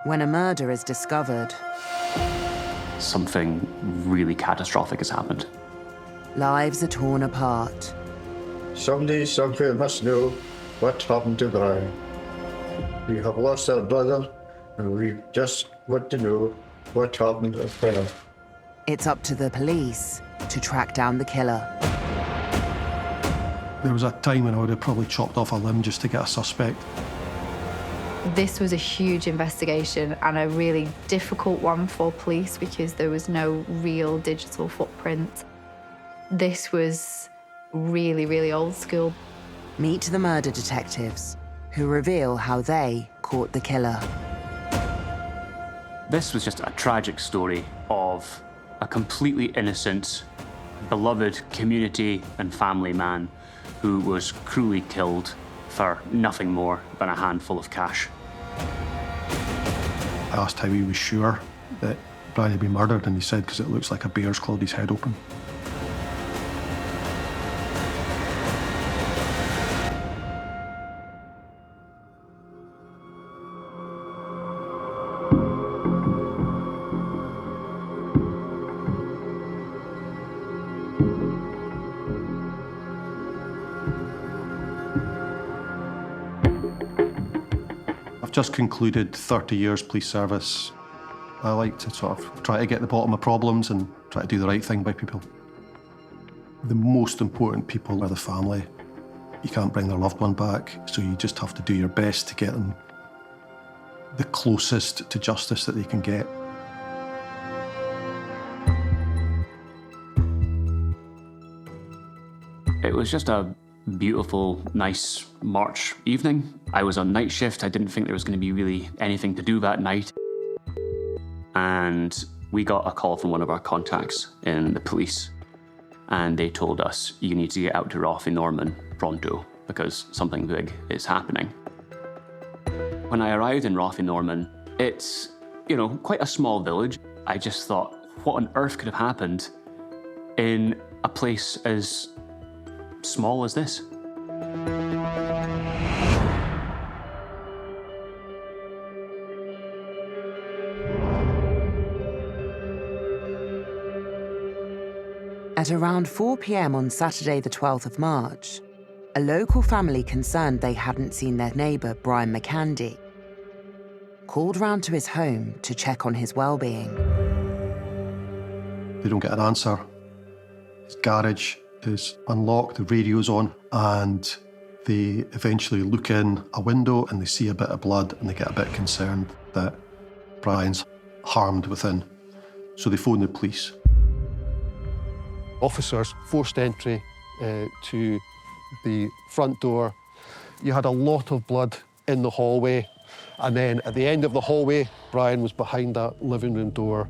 when a murder is discovered. Something really catastrophic has happened. Lives are torn apart. Somebody somewhere must know what happened to Brian. We have lost our brother, and we just want to know what happened to him. It's up to the police to track down the killer. There was a time when I would have probably chopped off a limb just to get a suspect. This was a huge investigation and a really difficult one for police because there was no real digital footprint. This was really, really old school. Meet the murder detectives, who reveal how they caught the killer. This was just a tragic story of a completely innocent, beloved community and family man who was cruelly killed for nothing more than a handful of cash. I asked how he was sure that Brian had been murdered, and he said, because it looks like a bear's clawed his head open. I've just concluded 30 years police service. I like to sort of try to get to the bottom of problems and try to do the right thing by people. The most important people are the family. You can't bring their loved one back, so you just have to do your best to get them the closest to justice that they can get. It was just a beautiful, nice March evening. I was on night shift. I didn't think there was going to be really anything to do that night. And we got a call from one of our contacts in the police. And they told us, you need to get out to Rothienorman pronto because something big is happening. When I arrived in Rothienorman, it's, quite a small village. I just thought, what on earth could have happened in a place as small as this? At around 4 p.m. on Saturday, the 12th of March, a local family concerned they hadn't seen their neighbour, Brian McKandie, called round to his home to check on his well-being. They don't get an answer. His garage is unlocked, the radio's on, and they eventually look in a window and they see a bit of blood and they get a bit concerned that Brian's harmed within. So they phone the police. Officers forced entry to the front door. You had a lot of blood in the hallway, and then at the end of the hallway, Brian was behind that living room door.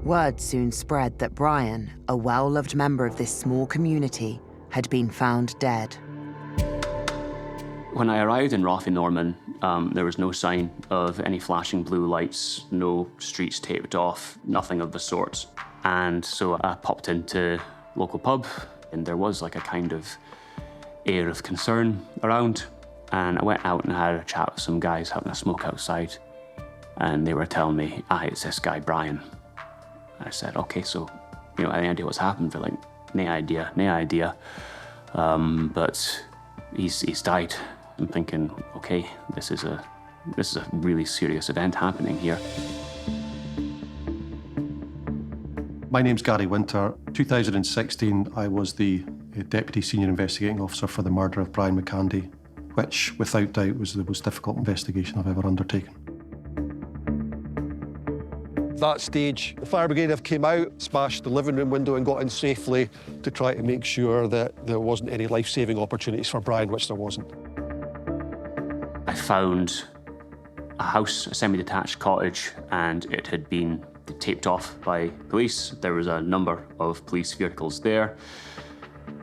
Word soon spread that Brian, a well-loved member of this small community, had been found dead. When I arrived in Rothienorman, there was no sign of any flashing blue lights, no streets taped off, nothing of the sort. And so I popped into local pub, and there was like a kind of air of concern around. And I went out and had a chat with some guys having a smoke outside. And they were telling me, it's this guy, Brian. I said, okay, so, any idea what's happened? They're like, no idea. But he's died. I'm thinking, okay, this is a really serious event happening here. My name's Gary Winter. 2016, I was the Deputy Senior Investigating Officer for the murder of Brian McKandie, which, without doubt, was the most difficult investigation I've ever undertaken. At that stage, the fire brigade have came out, smashed the living room window and got in safely to try to make sure that there wasn't any life-saving opportunities for Brian, which there wasn't. I found a house, a semi-detached cottage, and it had been taped off by police. There was a number of police vehicles there.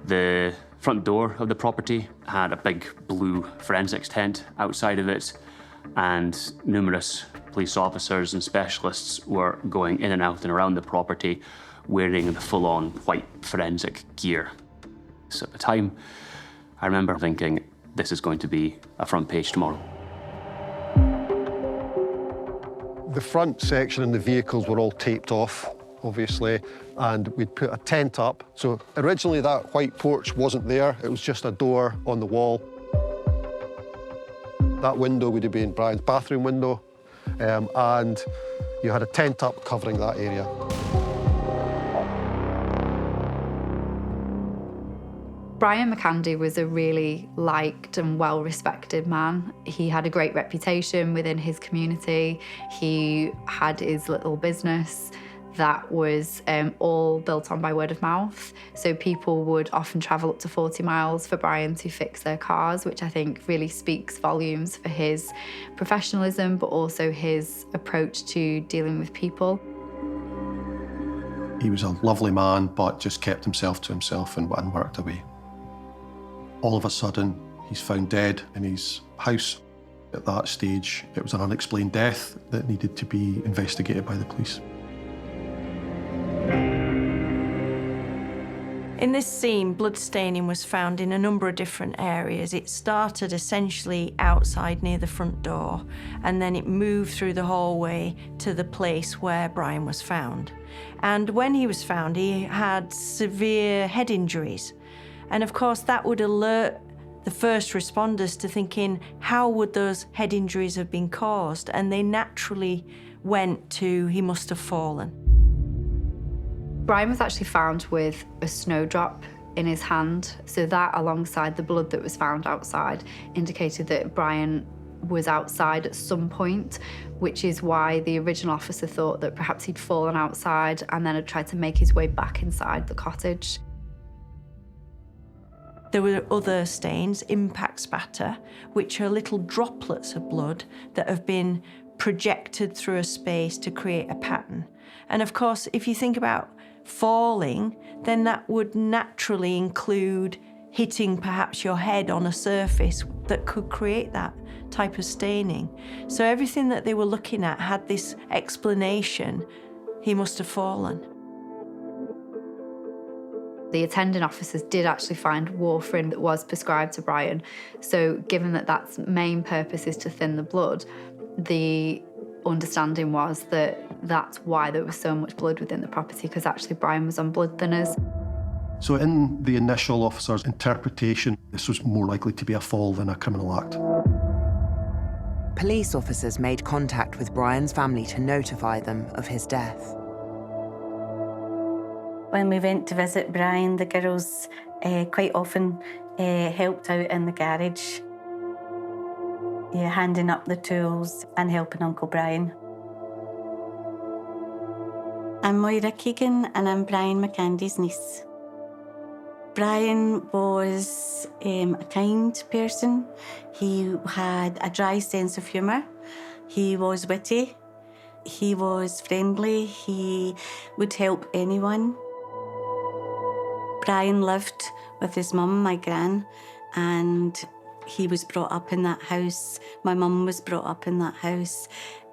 The front door of the property had a big blue forensics tent outside of it, and numerous police officers and specialists were going in and out and around the property wearing the full-on white forensic gear. So at the time, I remember thinking, this is going to be a front page tomorrow. The front section and the vehicles were all taped off, obviously, and we'd put a tent up. So originally that white porch wasn't there, it was just a door on the wall. That window would have been Brian's bathroom window, and you had a tent up covering that area. Brian McKandie was a really liked and well-respected man. He had a great reputation within his community. He had his little business that was all built on by word of mouth. So people would often travel up to 40 miles for Brian to fix their cars, which I think really speaks volumes for his professionalism, but also his approach to dealing with people. He was a lovely man, but just kept himself to himself and worked away. All of a sudden, he's found dead in his house. At that stage, it was an unexplained death that needed to be investigated by the police. In this scene, blood staining was found in a number of different areas. It started essentially outside near the front door, and then it moved through the hallway to the place where Brian was found. And when he was found, he had severe head injuries. And of course, that would alert the first responders to thinking, how would those head injuries have been caused? And they naturally went to, he must have fallen. Brian was actually found with a snowdrop in his hand. So that, alongside the blood that was found outside, indicated that Brian was outside at some point, which is why the original officer thought that perhaps he'd fallen outside and then had tried to make his way back inside the cottage. There were other stains, impact spatter, which are little droplets of blood that have been projected through a space to create a pattern. And of course, if you think about falling, then that would naturally include hitting perhaps your head on a surface that could create that type of staining. So everything that they were looking at had this explanation, he must have fallen. The attending officers did actually find warfarin that was prescribed to Brian. So given that that's main purpose is to thin the blood, the understanding was that that's why there was so much blood within the property, because actually Brian was on blood thinners. So in the initial officer's interpretation, this was more likely to be a fall than a criminal act. Police officers made contact with Brian's family to notify them of his death. When we went to visit Brian, the girls quite often helped out in the garage, handing up the tools and helping Uncle Brian. I'm Moira Keegan and I'm Brian McKandie's niece. Brian was a kind person. He had a dry sense of humour. He was witty. He was friendly. He would help anyone. Brian lived with his mum, my gran, and he was brought up in that house. My mum was brought up in that house.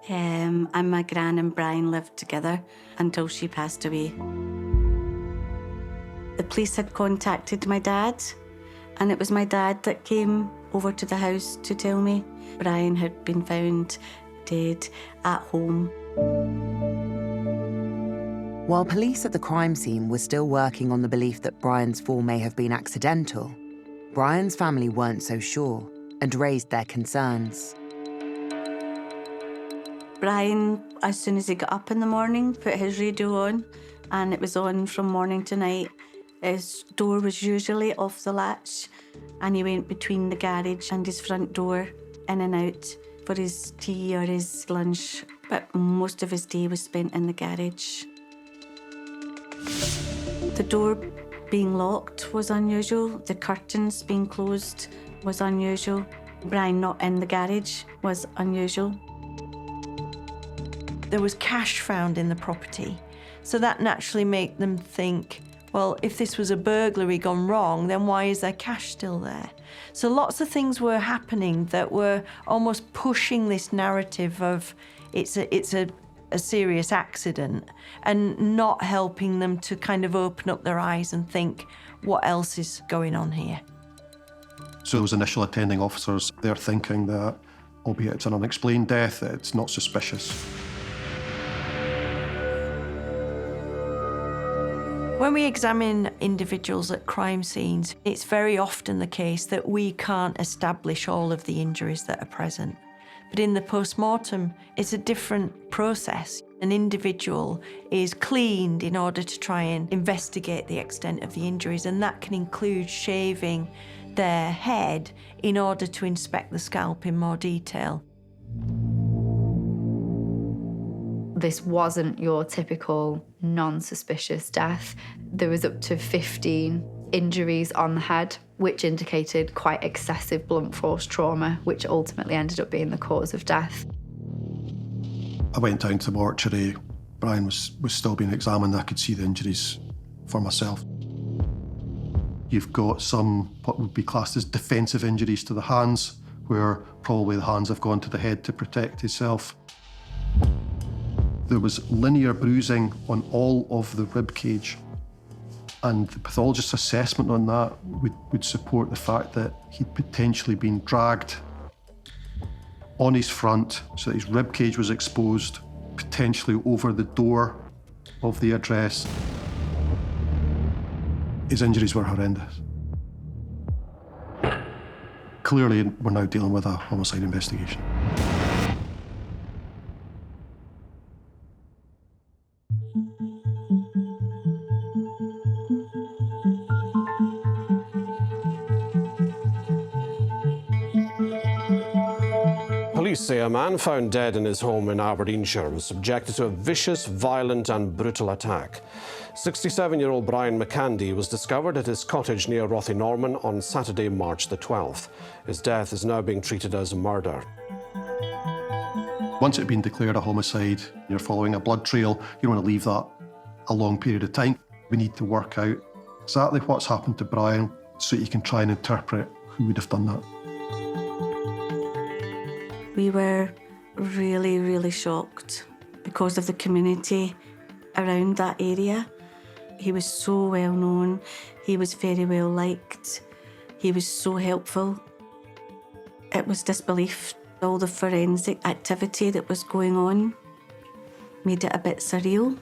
And my gran and Brian lived together until she passed away. The police had contacted my dad, and it was my dad that came over to the house to tell me Brian had been found dead at home. While police at the crime scene were still working on the belief that Brian's fall may have been accidental, Brian's family weren't so sure and raised their concerns. Brian, as soon as he got up in the morning, put his radio on, and it was on from morning to night. His door was usually off the latch, and he went between the garage and his front door, in and out, for his tea or his lunch. But most of his day was spent in the garage. The door being locked was unusual. The curtains being closed was unusual. Brian not in the garage was unusual. There was cash found in the property, so that naturally made them think, well, if this was a burglary gone wrong, then why is there cash still there? So lots of things were happening that were almost pushing this narrative of it's a serious accident and not helping them to kind of open up their eyes and think, what else is going on here? So those initial attending officers, they're thinking that, albeit it's an unexplained death, it's not suspicious. When we examine individuals at crime scenes, it's very often the case that we can't establish all of the injuries that are present. But in the post-mortem, it's a different process. An individual is cleaned in order to try and investigate the extent of the injuries, and that can include shaving their head in order to inspect the scalp in more detail. This wasn't your typical non-suspicious death. There was up to 15 injuries on the head, which indicated quite excessive blunt force trauma, which ultimately ended up being the cause of death. I went down to the mortuary. Brian was still being examined. I could see the injuries for myself. You've got some, what would be classed as defensive injuries to the hands, where probably the hands have gone to the head to protect himself. There was linear bruising on all of the rib cage, and the pathologist's assessment on that would support the fact that he'd potentially been dragged on his front so that his rib cage was exposed, potentially over the door of the address. His injuries were horrendous. Clearly, we're now dealing with a homicide investigation. Police say a man found dead in his home in Aberdeenshire was subjected to a vicious, violent and brutal attack. 67-year-old Brian McKandie was discovered at his cottage near Rothienorman on Saturday, March the 12th. His death is now being treated as a murder. Once it had been declared a homicide, you're following a blood trail, you don't want to leave that a long period of time. We need to work out exactly what's happened to Brian so you can try and interpret who would have done that. We were really, really shocked because of the community around that area. He was so well known, he was very well liked, he was so helpful. It was disbelief. All the forensic activity that was going on made it a bit surreal.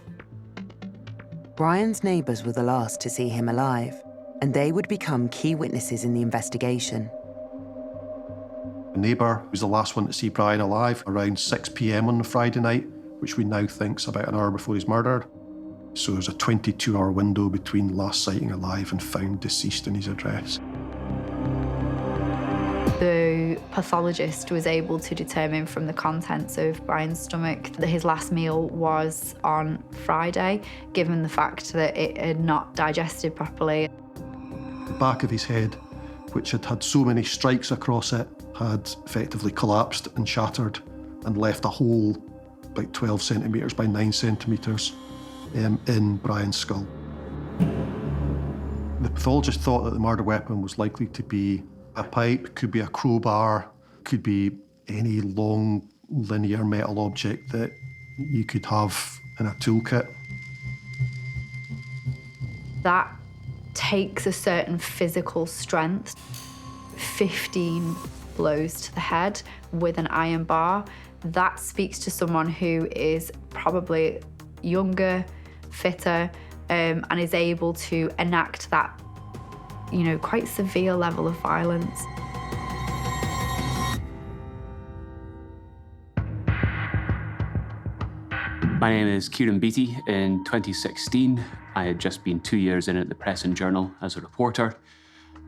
Brian's neighbours were the last to see him alive, and they would become key witnesses in the investigation. The neighbour was the last one to see Brian alive around 6 p.m. on the Friday night, which we now think's about an hour before he's murdered. So there's a 22-hour window between last sighting alive and found deceased in his address. The pathologist was able to determine from the contents of Brian's stomach that his last meal was on Friday, given the fact that it had not digested properly. The back of his head, which had had so many strikes across it, had effectively collapsed and shattered and left a hole about 12 centimetres by 9 centimetres in Brian's skull. The pathologist thought that the murder weapon was likely to be a pipe, could be a crowbar, could be any long linear metal object that you could have in a toolkit. That takes a certain physical strength. 15 blows to the head with an iron bar. That speaks to someone who is probably younger, fitter, and is able to enact that, quite severe level of violence. My name is Kieran Beattie. In 2016, I had just been 2 years in at the Press and Journal as a reporter,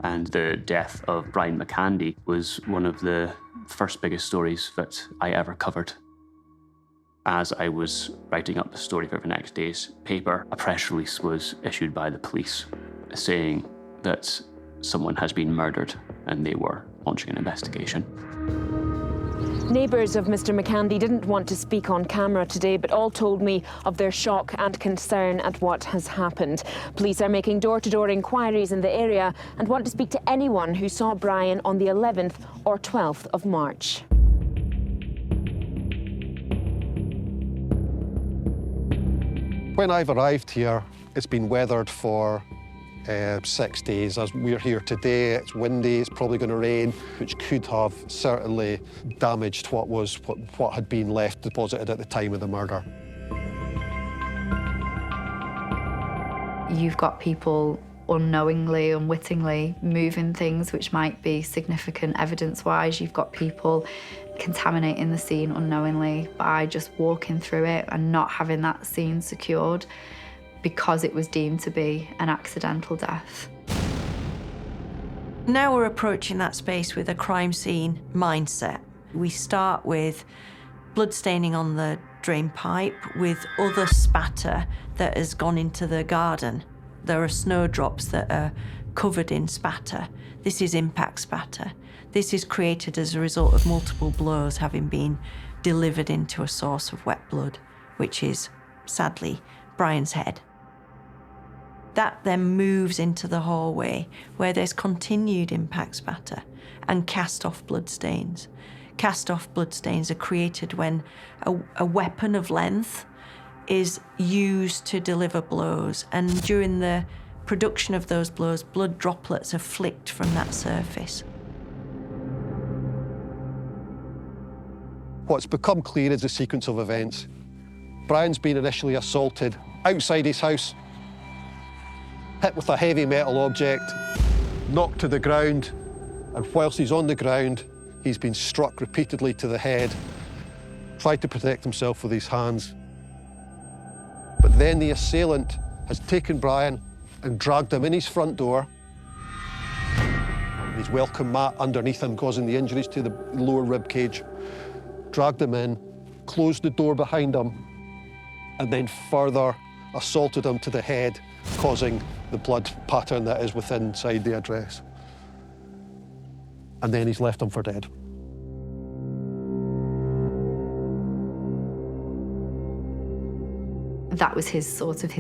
and the death of Brian McKandie was one of the first biggest stories that I ever covered. As I was writing up the story for the next day's paper, a press release was issued by the police saying that someone has been murdered and they were launching an investigation. Neighbours of Mr. McKandie didn't want to speak on camera today, but all told me of their shock and concern at what has happened. Police are making door-to-door inquiries in the area and want to speak to anyone who saw Brian on the 11th or 12th of March. When I've arrived here, it's been weathered for 6 days. As we're here today, it's windy, it's probably going to rain, which could have certainly damaged what had been left deposited at the time of the murder. You've got people unknowingly, unwittingly moving things which might be significant evidence-wise. You've got people contaminating the scene unknowingly by just walking through it and not having that scene secured because it was deemed to be an accidental death. Now we're approaching that space with a crime scene mindset. We start with blood staining on the drain pipe with other spatter that has gone into the garden. There are snowdrops that are covered in spatter. This is impact spatter. This is created as a result of multiple blows having been delivered into a source of wet blood, which is, sadly, Brian's head. That then moves into the hallway where there's continued impact spatter and cast-off blood stains. Cast-off blood stains are created when a weapon of length is used to deliver blows, and during the production of those blows, blood droplets are flicked from that surface. What's become clear is the sequence of events. Brian's been initially assaulted outside his house, hit with a heavy metal object, knocked to the ground, and whilst he's on the ground, he's been struck repeatedly to the head, tried to protect himself with his hands. But then the assailant has taken Brian and dragged him in his front door, his welcome mat underneath him, causing the injuries to the lower rib cage, dragged him in, closed the door behind him, and then further assaulted him to the head, causing the blood pattern that is within inside the address. And then he's left him for dead. That was his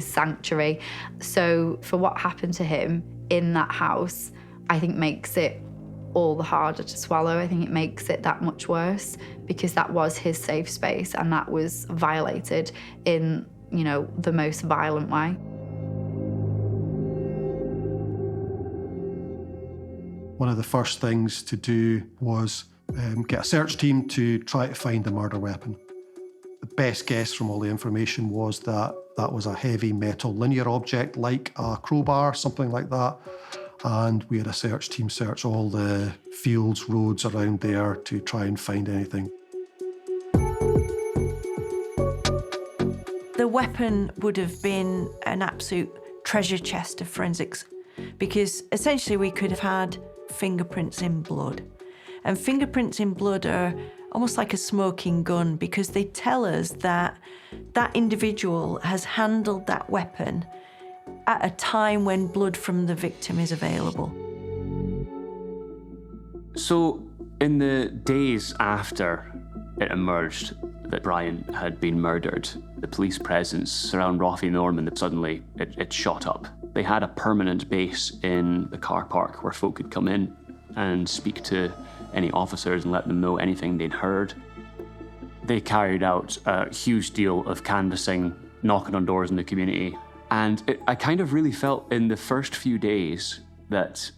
sanctuary. So for what happened to him in that house, I think makes it all the harder to swallow. I think it makes it that much worse because that was his safe space and that was violated in, the most violent way. One of the first things to do was get a search team to try to find the murder weapon. The best guess from all the information was that that was a heavy metal linear object like a crowbar, something like that. And we had a search team search all the fields, roads around there to try and find anything. The weapon would have been an absolute treasure chest of forensics because essentially we could have had fingerprints in blood. And fingerprints in blood are almost like a smoking gun because they tell us that that individual has handled that weapon at a time when blood from the victim is available. So, in the days after it emerged that Brian had been murdered, the police presence around Rothienorman suddenly it shot up. They had a permanent base in the car park where folk could come in and speak to any officers and let them know anything they'd heard. They carried out a huge deal of canvassing, knocking on doors in the community. And I kind of really felt in the first few days that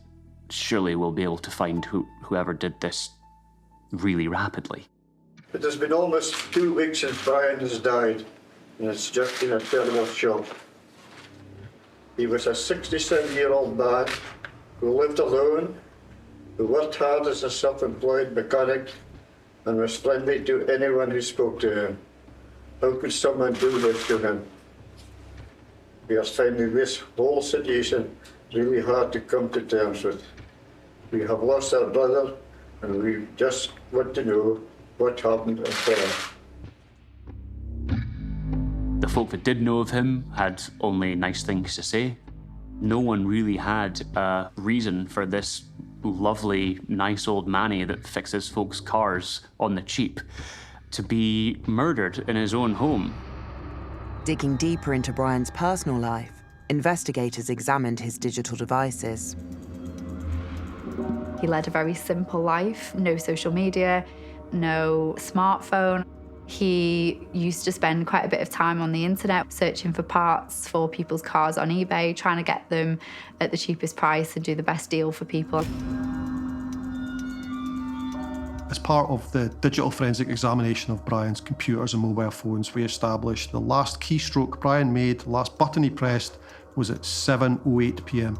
surely we'll be able to find whoever did this really rapidly. It has been almost 2 weeks since Brian has died, and it's just been a terrible shock. He was a 67-year-old man who lived alone, who worked hard as a self-employed mechanic, and was friendly to anyone who spoke to him. How could someone do this to him? We are finding this whole situation really hard to come to terms with. We have lost our brother, and we just want to know what happened and where. The folk that did know of him had only nice things to say. No one really had a reason for this lovely, nice old manny that fixes folks' cars on the cheap to be murdered in his own home. Digging deeper into Brian's personal life, investigators examined his digital devices. He led a very simple life, no social media, no smartphone. He used to spend quite a bit of time on the internet searching for parts for people's cars on eBay, trying to get them at the cheapest price and do the best deal for people. As part of the digital forensic examination of Brian's computers and mobile phones, we established the last keystroke Brian made, the last button he pressed was at 7:08 p.m.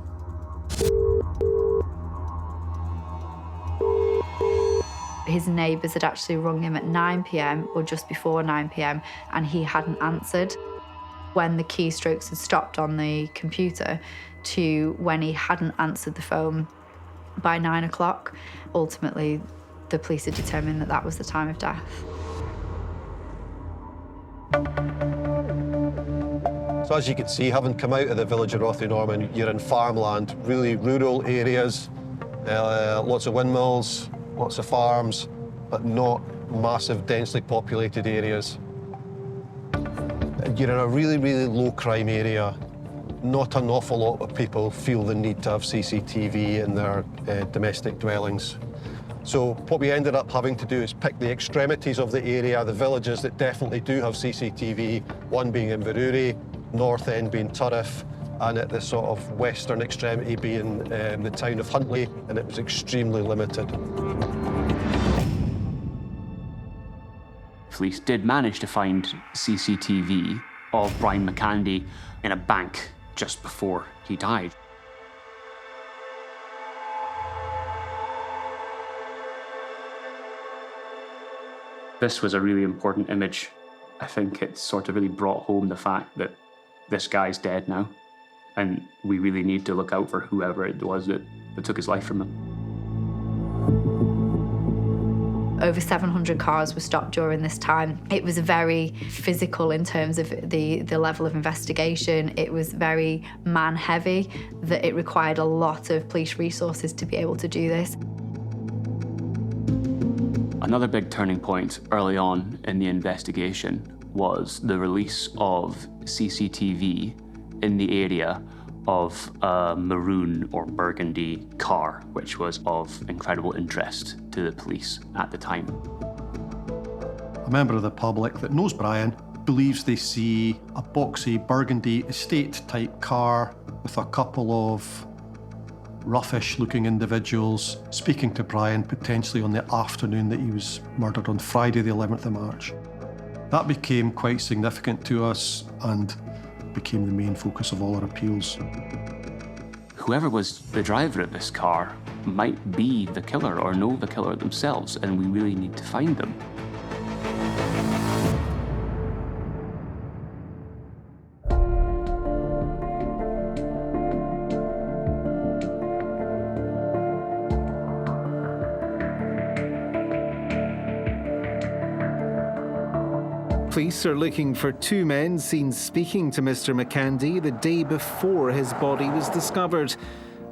His neighbours had actually rung him at 9 p.m. or just before 9 p.m. and he hadn't answered. When the keystrokes had stopped on the computer to when he hadn't answered the phone by 9 o'clock, ultimately the police had determined that that was the time of death. So as you can see, having come out of the village of Rothienorman, you're in farmland, really rural areas, lots of windmills, lots of farms, but not massive, densely populated areas. You're in a really, really low crime area. Not an awful lot of people feel the need to have CCTV in their domestic dwellings. So what we ended up having to do is pick the extremities of the area, the villages that definitely do have CCTV, one being Inverurie, north end being Turriff, and at the sort of western extremity being the town of Huntly, and it was extremely limited. Police did manage to find CCTV of Brian McKandie in a bank just before he died. This was a really important image. I think it sort of really brought home the fact that this guy's dead now, and we really need to look out for whoever it was that took his life from him. Over 700 cars were stopped during this time. It was very physical in terms of the level of investigation. It was very man-heavy, that it required a lot of police resources to be able to do this. Another big turning point early on in the investigation was the release of CCTV in the area of a maroon or burgundy car, which was of incredible interest to the police at the time. A member of the public that knows Brian believes they see a boxy burgundy estate-type car with a couple of roughish-looking individuals speaking to Brian potentially on the afternoon that he was murdered on Friday the 11th of March. That became quite significant to us and became the main focus of all our appeals. Whoever was the driver of this car might be the killer or know the killer themselves, and we really need to find them. Police are looking for two men seen speaking to Mr. McKandie the day before his body was discovered.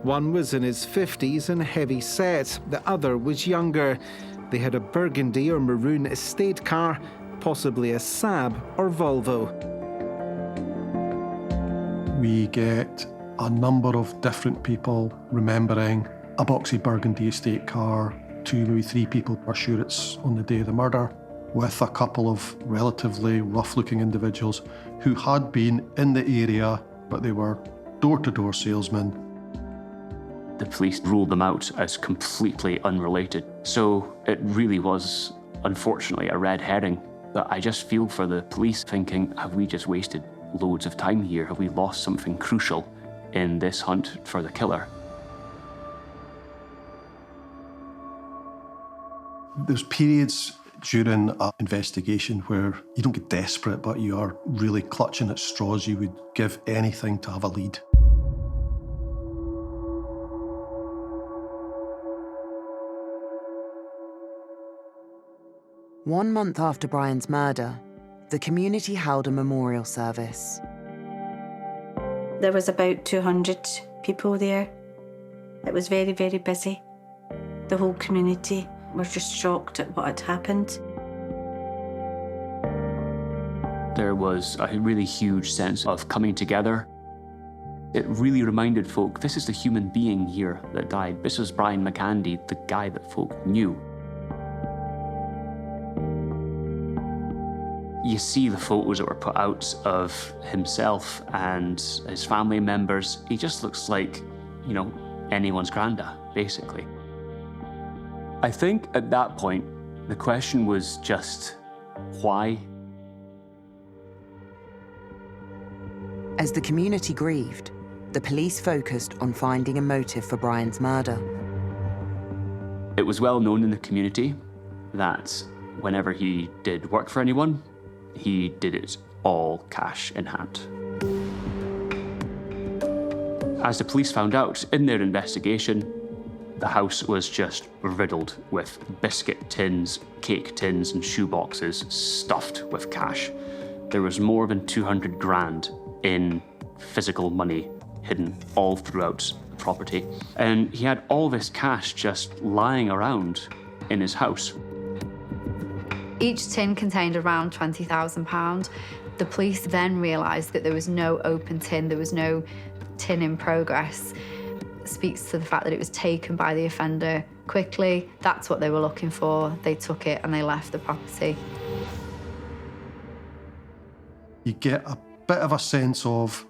One was in his 50s and heavy set. The other was younger. They had a burgundy or maroon estate car, possibly a Saab or Volvo. We get a number of different people remembering a boxy burgundy estate car. 2, maybe 3 people are sure it's on the day of the murder, with a couple of relatively rough-looking individuals who had been in the area, but they were door-to-door salesmen. The police ruled them out as completely unrelated. So it really was, unfortunately, a red herring. But I just feel for the police thinking, have we just wasted loads of time here? Have we lost something crucial in this hunt for the killer? There's periods during an investigation where you don't get desperate, but you are really clutching at straws. You would give anything to have a lead. One month after Brian's murder, the community held a memorial service. There was about 200 people there. It was very, very busy. The whole community were just shocked at what had happened. There was a really huge sense of coming together. It really reminded folk, this is the human being here that died. This was Brian McKandie, the guy that folk knew. You see the photos that were put out of himself and his family members. He just looks like, you know, anyone's granda, basically. I think at that point, the question was just, why? As the community grieved, the police focused on finding a motive for Brian's murder. It was well known in the community that whenever he did work for anyone, he did it all cash in hand. As the police found out in their investigation, the house was just riddled with biscuit tins, cake tins, and shoe boxes stuffed with cash. There was more than 200 grand in physical money hidden all throughout the property. And he had all this cash just lying around in his house. Each tin contained around £20,000. The police then realised that there was no open tin, there was no tin in progress. It speaks to the fact that it was taken by the offender quickly. That's what they were looking for. They took it and they left the property. You get a bit of a sense of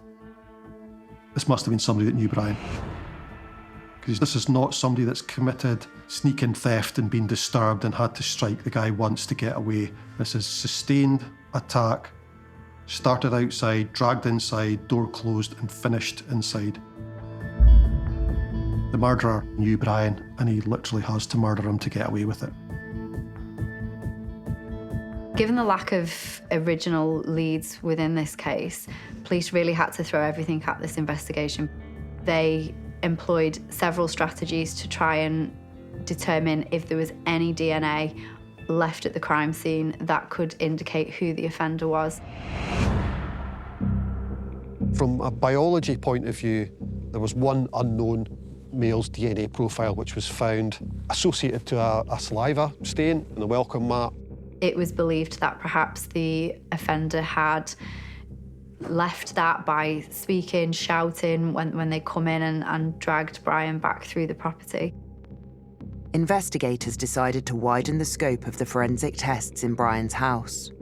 this must have been somebody that knew Brian. Because this is not somebody that's committed sneaking theft and been disturbed and had to strike the guy once to get away. This is sustained attack, started outside, dragged inside, door closed and finished inside. The murderer knew Brian and he literally has to murder him to get away with it. Given the lack of original leads within this case, police really had to throw everything at this investigation. They employed several strategies to try and determine if there was any DNA left at the crime scene that could indicate who the offender was. From a biology point of view, there was one unknown male's DNA profile which was found associated to a saliva stain in the welcome mat. It was believed that perhaps the offender had left that by speaking, shouting when they come in and dragged Brian back through the property. Investigators decided to widen the scope of the forensic tests in Brian's house.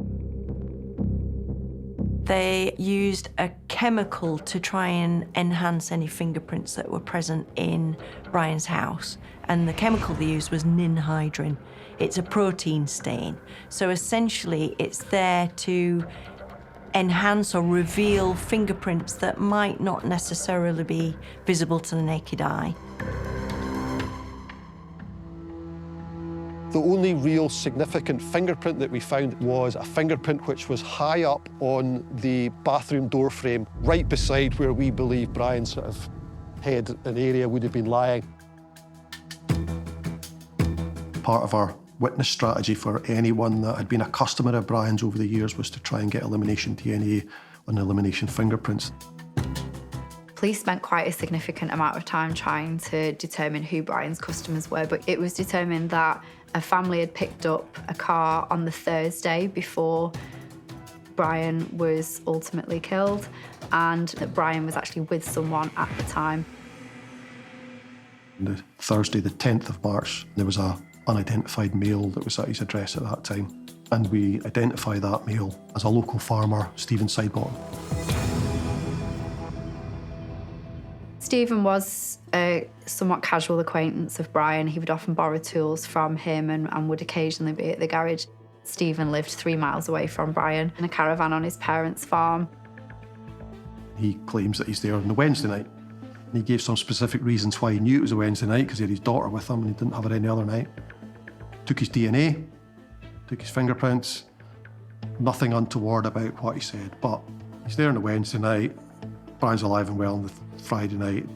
They used a chemical to try and enhance any fingerprints that were present in Brian's house. And the chemical they used was ninhydrin. It's a protein stain. So essentially, it's there to enhance or reveal fingerprints that might not necessarily be visible to the naked eye. The only real significant fingerprint that we found was a fingerprint which was high up on the bathroom door frame, right beside where we believe Brian's sort of head and area would have been lying. Part of our witness strategy for anyone that had been a customer of Brian's over the years was to try and get elimination DNA and elimination fingerprints. Police spent quite a significant amount of time trying to determine who Brian's customers were, but it was determined that a family had picked up a car on the Thursday before Brian was ultimately killed, and that Brian was actually with someone at the time. On the Thursday, the 10th of March, there was a unidentified male that was at his address at that time. And we identify that male as a local farmer, Stephen Sidebottom. Stephen was a somewhat casual acquaintance of Brian. He would often borrow tools from him and would occasionally be at the garage. Stephen lived 3 miles away from Brian in a caravan on his parents' farm. He claims that he's there on the Wednesday night. And he gave some specific reasons why he knew it was a Wednesday night, because he had his daughter with him and he didn't have her any other night. Took his DNA, took his fingerprints, nothing untoward about what he said, but he's there on a Wednesday night, Brian's alive and well on the Friday night,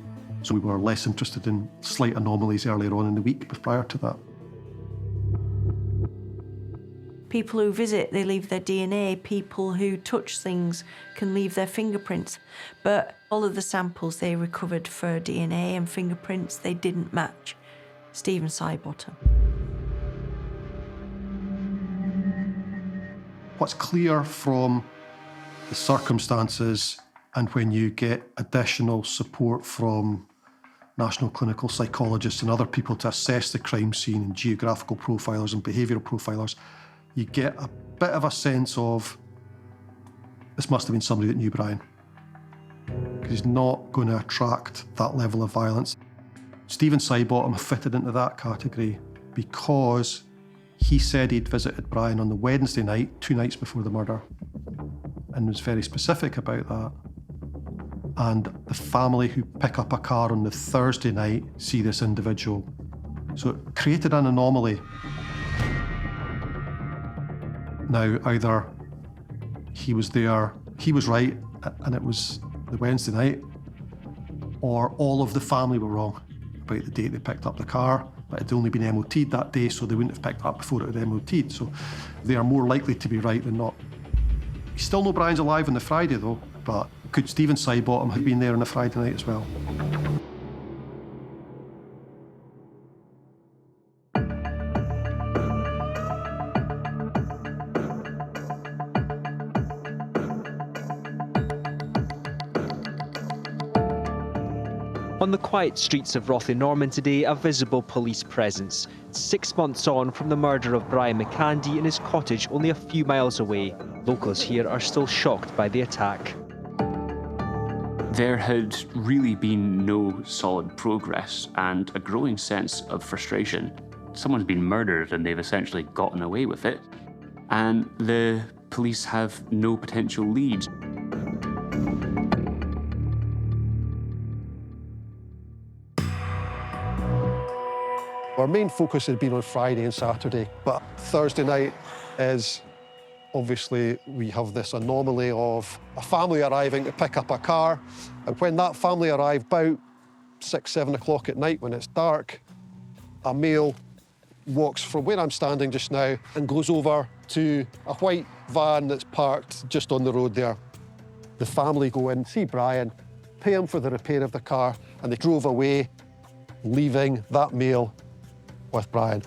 so we were less interested in slight anomalies earlier on in the week prior to that. People who visit, they leave their DNA. People who touch things can leave their fingerprints. But all of the samples they recovered for DNA and fingerprints, they didn't match Stephen Sidebottom. What's clear from the circumstances and when you get additional support from national clinical psychologists and other people to assess the crime scene and geographical profilers and behavioural profilers, you get a bit of a sense of this must have been somebody that knew Brian, because he's not going to attract that level of violence. Stephen Sidebottom fitted into that category because he said he'd visited Brian on the Wednesday night, 2 nights before the murder, and was very specific about that. and the family who pick up a car on the Thursday night see this individual. So it created an anomaly. Now, either he was there, he was right, and it was the Wednesday night, or all of the family were wrong about the date they picked up the car, but it had only been MOT'd that day, so they wouldn't have picked it up before it had MOT'd. So they are more likely to be right than not. We still know Brian's alive on the Friday, though, but could Stephen Sidebottom have been there on a Friday night as well? On the quiet streets of Rothienorman today, a visible police presence. 6 months on from the murder of Brian McKandie in his cottage only a few miles away. Locals here are still shocked by the attack. There had really been no solid progress and a growing sense of frustration. Someone's been murdered and they've essentially gotten away with it, and the police have no potential leads. Our main focus had been on Friday and Saturday, but Thursday night is obviously we have this anomaly of a family arriving to pick up a car, and when that family arrived about 6, 7 o'clock at night when it's dark, a male walks from where I'm standing just now and goes over to a white van that's parked just on the road there. The family go in, see Brian, pay him for the repair of the car, and they drove away, leaving that male with Brian.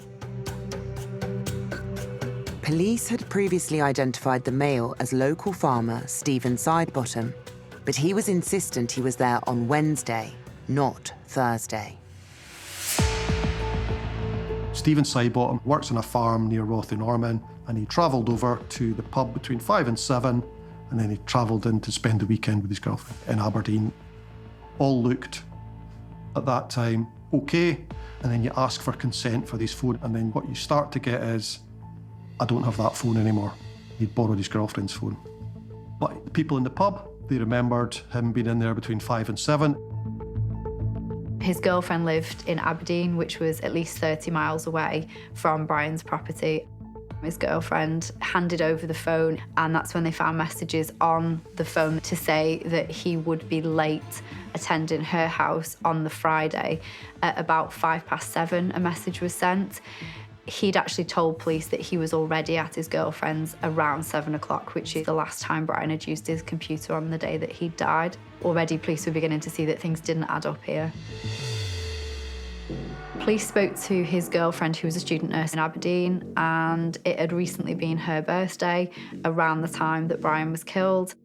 Police had previously identified the male as local farmer Stephen Sidebottom, but he was insistent he was there on Wednesday, not Thursday. Stephen Sidebottom works on a farm near Rothienorman, and he travelled over to the pub between 5 and 7, and then he travelled in to spend the weekend with his girlfriend in Aberdeen. All looked, at that time, okay, and then you ask for consent for his phone, and then what you start to get is, I don't have that phone anymore. He'd borrowed his girlfriend's phone. But the people in the pub, they remembered him being in there between 5 and 7. His girlfriend lived in Aberdeen, which was at least 30 miles away from Brian's property. His girlfriend handed over the phone, and that's when they found messages on the phone to say that he would be late attending her house on the Friday. At about 7:05, a message was sent. He'd actually told police that he was already at his girlfriend's around 7 o'clock, which is the last time Brian had used his computer on the day that he died. Already, police were beginning to see that things didn't add up here. Police spoke to his girlfriend, who was a student nurse in Aberdeen, and it had recently been her birthday around the time that Brian was killed.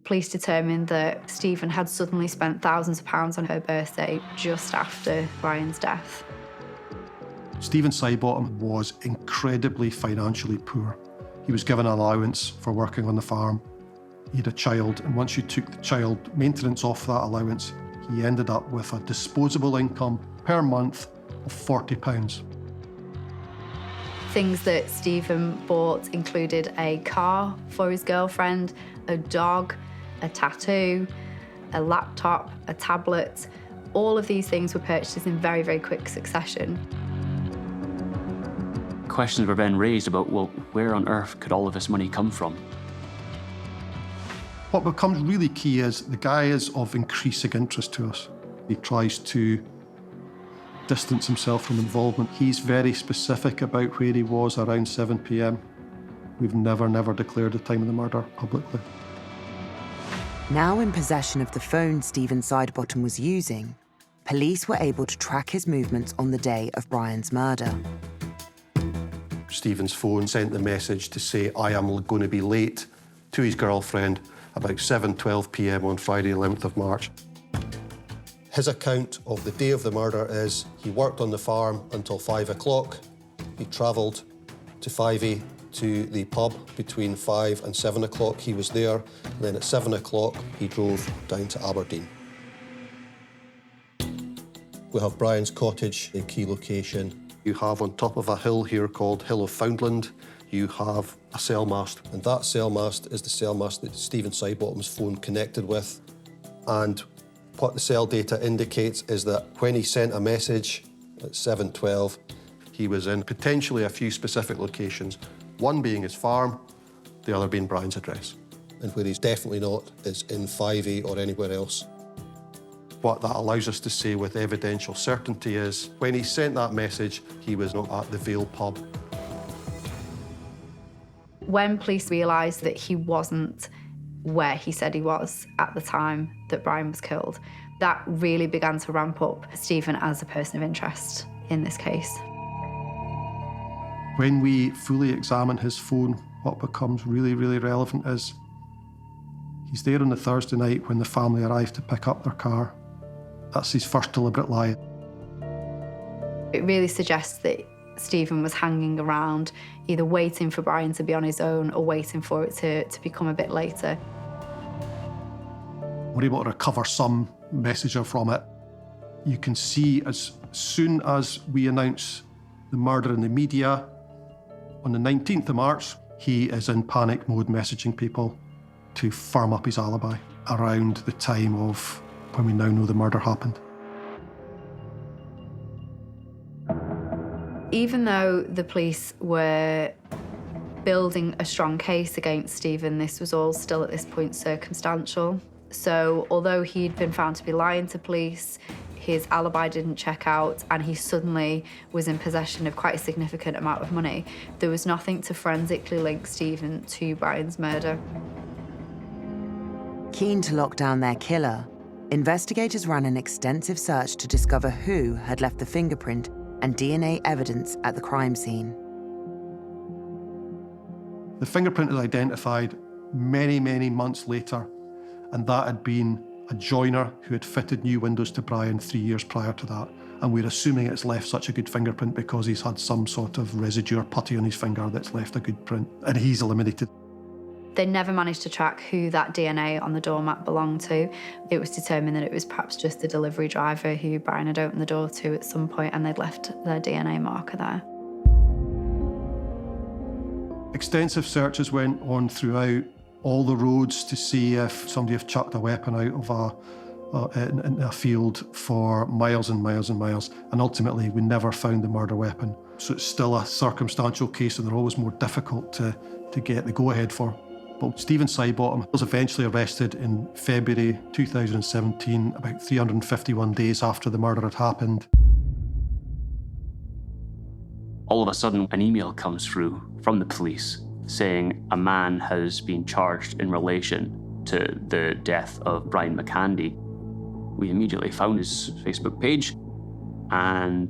Police determined that Stephen had suddenly spent thousands of pounds on her birthday just after Brian's death. Stephen Sidebottom was incredibly financially poor. He was given an allowance for working on the farm. He had a child, and once you took the child maintenance off that allowance, he ended up with a disposable income per month of £40. Things that Stephen bought included a car for his girlfriend, a dog, a tattoo, a laptop, a tablet. All of these things were purchased in very, very quick succession. Questions were then raised about, well, where on earth could all of this money come from? What becomes really key is the guy is of increasing interest to us. He tries to distance himself from involvement. He's very specific about where he was around 7 p.m. We've never declared the time of the murder publicly. Now in possession of the phone Stephen Sidebottom was using, police were able to track his movements on the day of Brian's murder. Stephen's phone sent the message to say, I am going to be late, to his girlfriend about 7:12 p.m. on Friday, 11th of March. His account of the day of the murder is he worked on the farm until 5 o'clock. He travelled to 5A to the pub between 5 and 7 o'clock. He was there. And then at 7 o'clock, he drove down to Aberdeen. We have Brian's cottage, a key location. You have on top of a hill here called Hill of Foundland, you have a cell mast. And that cell mast is the cell mast that Stephen Sidebottom's phone connected with. And what the cell data indicates is that when he sent a message at 7:12, he was in potentially a few specific locations, one being his farm, the other being Brian's address. And where he's definitely not is in 5A or anywhere else. What that allows us to say with evidential certainty is when he sent that message, he was not at the Vale pub. When police realised that he wasn't where he said he was at the time that Brian was killed, that really began to ramp up Stephen as a person of interest in this case. When we fully examine his phone, what becomes really, really relevant is he's there on the Thursday night when the family arrived to pick up their car. That's his first deliberate lie. It really suggests that Stephen was hanging around, either waiting for Brian to be on his own or waiting for it to become a bit later. We're able to recover some messenger from it. You can see as soon as we announce the murder in the media, on the 19th of March, he is in panic mode messaging people to firm up his alibi around the time of when we now know the murder happened. Even though the police were building a strong case against Stephen, this was all still at this point circumstantial. So although he'd been found to be lying to police, his alibi didn't check out, and he suddenly was in possession of quite a significant amount of money, there was nothing to forensically link Stephen to Brian's murder. Keen to lock down their killer, investigators ran an extensive search to discover who had left the fingerprint and DNA evidence at the crime scene. The fingerprint is identified many, many months later, and that had been a joiner who had fitted new windows to Brian 3 years prior to that. And we're assuming it's left such a good fingerprint because he's had some sort of residue or putty on his finger that's left a good print, and he's eliminated. They never managed to track who that DNA on the doormat belonged to. It was determined that it was perhaps just the delivery driver who Brian had opened the door to at some point, and they'd left their DNA marker there. Extensive searches went on throughout all the roads to see if somebody had chucked a weapon out of in a field for miles and miles and miles, and ultimately we never found the murder weapon. So it's still a circumstantial case, and they're always more difficult to get the go-ahead for. But Stephen Sidebottom was eventually arrested in February 2017, about 351 days after the murder had happened. All of a sudden, an email comes through from the police saying a man has been charged in relation to the death of Brian McKandie. We immediately found his Facebook page, and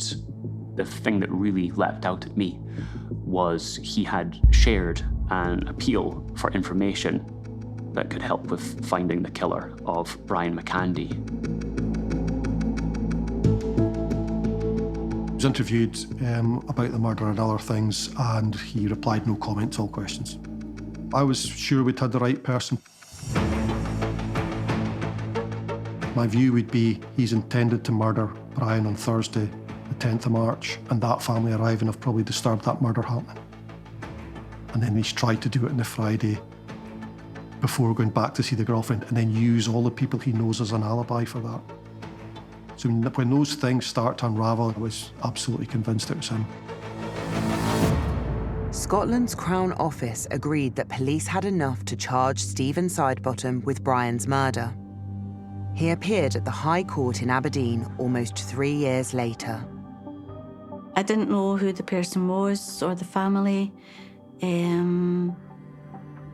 the thing that really leapt out at me was he had shared an appeal for information that could help with finding the killer of Brian McKandie. He was interviewed about the murder and other things, and he replied no comment to all questions. I was sure we'd had the right person. My view would be he's intended to murder Brian on Thursday, the 10th of March, and that family arriving have probably disturbed that murder happening. And then he's tried to do it on the Friday before going back to see the girlfriend, and then use all the people he knows as an alibi for that. So when those things start to unravel, I was absolutely convinced it was him. Scotland's Crown Office agreed that police had enough to charge Stephen Sidebottom with Brian's murder. He appeared at the High Court in Aberdeen almost 3 years later. I didn't know who the person was or the family,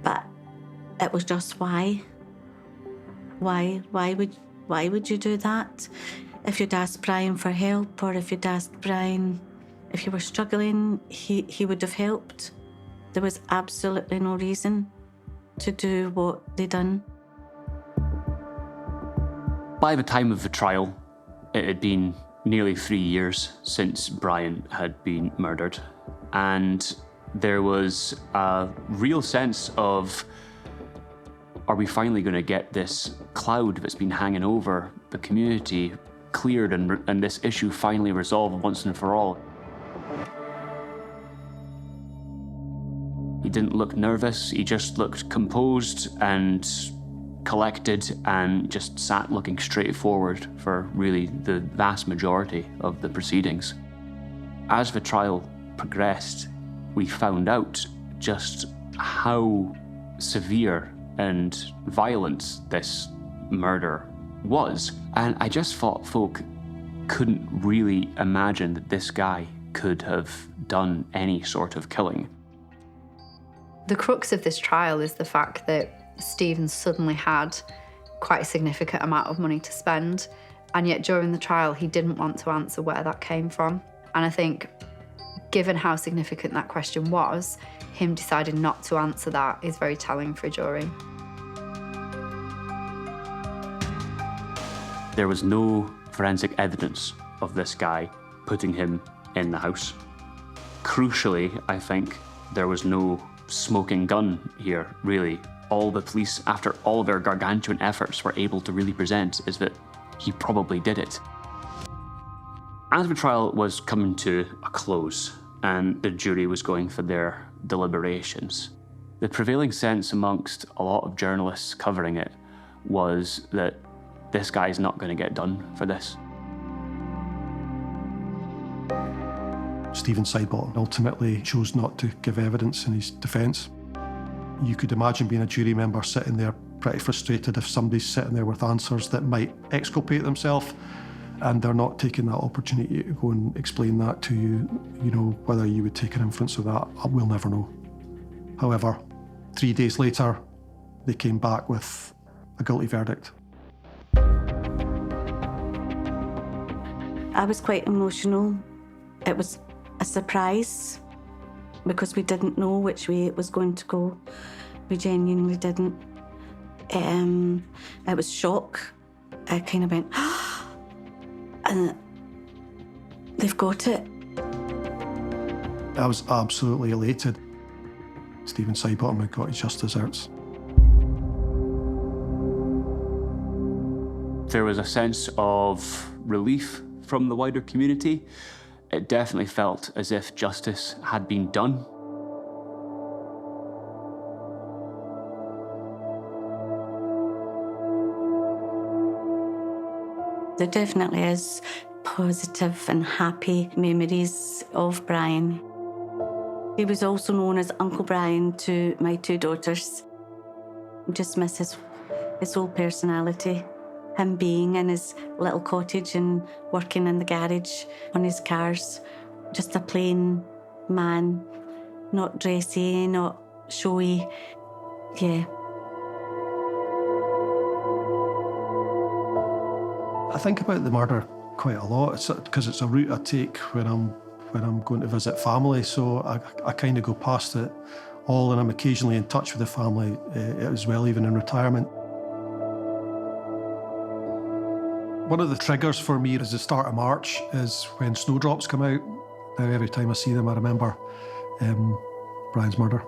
but it was just why? Why would you do that? If you'd asked Brian for help, or if you'd asked Brian if you were struggling, he would have helped. There was absolutely no reason to do what they done. By the time of the trial, it had been nearly 3 years since Brian had been murdered, and there was a real sense of, are we finally going to get this cloud that's been hanging over the community cleared and this issue finally resolved once and for all? He didn't look nervous, he just looked composed and collected and just sat looking straight forward for really the vast majority of the proceedings. As the trial progressed, we found out just how severe and violent this murder was. And I just thought folk couldn't really imagine that this guy could have done any sort of killing. The crux of this trial is the fact that Stephen suddenly had quite a significant amount of money to spend, and yet during the trial he didn't want to answer where that came from. And I think, given how significant that question was, him deciding not to answer that is very telling for a jury. There was no forensic evidence of this guy putting him in the house. Crucially, I think, there was no smoking gun here, really. All the police, after all their gargantuan efforts, were able to really present is that he probably did it. As the trial was coming to a close and the jury was going for their deliberations, the prevailing sense amongst a lot of journalists covering it was that this guy's not going to get done for this. Stephen Sidebottom ultimately chose not to give evidence in his defence. You could imagine being a jury member sitting there pretty frustrated if somebody's sitting there with answers that might exculpate themselves and they're not taking that opportunity to go and explain that to you. You know, whether you would take an inference of that, we'll never know. However, 3 days later, they came back with a guilty verdict. I was quite emotional. It was a surprise because we didn't know which way it was going to go. We genuinely didn't. It was shock. I kind of went, and they've got it. I was absolutely elated. Stephen Sidebottom had got his just desserts. There was a sense of relief from the wider community. It definitely felt as if justice had been done. There definitely is positive and happy memories of Brian. He was also known as Uncle Brian to my 2 daughters. Just miss his whole personality. Him being in his little cottage and working in the garage on his cars. Just a plain man, not dressy, not showy. Yeah. I think about the murder quite a lot because it's a route I take when I'm going to visit family. So I kind of go past it all, and I'm occasionally in touch with the family as well, even in retirement. One of the triggers for me is the start of March, is when snowdrops come out. Now every time I see them, I remember Brian's murder.